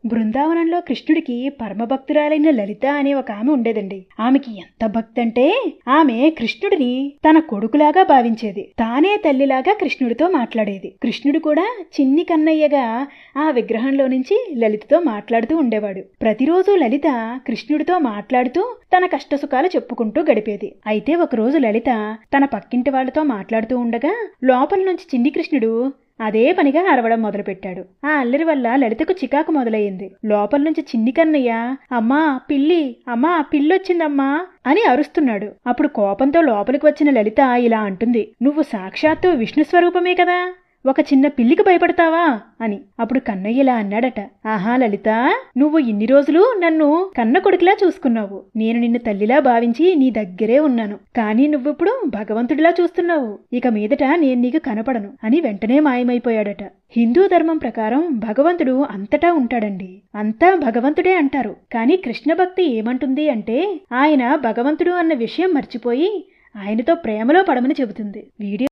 బృందావనంలో కృష్ణుడికి పరమభక్తురాలైన లలిత అనే ఒక ఆమె ఉండేదండి. ఆమెకి ఎంత భక్తి అంటే ఆమె కృష్ణుడిని తన కొడుకులాగా భావించేది. తానే తల్లిలాగా కృష్ణుడితో మాట్లాడేది. కృష్ణుడు కూడా చిన్ని కన్నయ్యగా ఆ విగ్రహంలో నుంచి లలితతో మాట్లాడుతూ ఉండేవాడు. ప్రతిరోజు లలిత కృష్ణుడితో మాట్లాడుతూ తన కష్టసుఖాలు చెప్పుకుంటూ గడిపేది. అయితే ఒకరోజు లలిత తన పక్కింటి వాళ్లతో మాట్లాడుతూ ఉండగా లోపల నుంచి చిన్ని కృష్ణుడు అదే పనిగా అరవడం మొదలుపెట్టాడు. ఆ అల్లరి వల్ల లలితకు చికాకు మొదలయ్యింది. లోపల నుంచి చిన్ని కన్నయ్య అమ్మా పిల్లి, అమ్మా పిల్లొచ్చిందమ్మా అని అరుస్తున్నాడు. అప్పుడు కోపంతో లోపలికి వచ్చిన లలిత ఇలా అంటుంది, నువ్వు సాక్షాత్తు విష్ణు స్వరూపమే కదా, ఒక చిన్న పిల్లికి భయపడతావా అని. అప్పుడు కన్నయ్య ఇలా అన్నాడట, ఆహా లలిత, నువ్వు ఇన్ని రోజులు నన్ను కన్న కొడుకులా చూసుకున్నావు. నేను నిన్ను తల్లిలా భావించి నీ దగ్గరే ఉన్నాను. కానీ నువ్విప్పుడు భగవంతుడిలా చూస్తున్నావు. ఇక మీదట నేను నీకు కనపడను అని వెంటనే మాయమైపోయాడట. హిందూ ధర్మం ప్రకారం భగవంతుడు అంతటా ఉంటాడండి. అంతా భగవంతుడే అంటారు. కానీ కృష్ణ భక్తి ఏమంటుంది అంటే ఆయన భగవంతుడు అన్న విషయం మర్చిపోయి ఆయనతో ప్రేమలో పడమని చెబుతుంది. వీడియో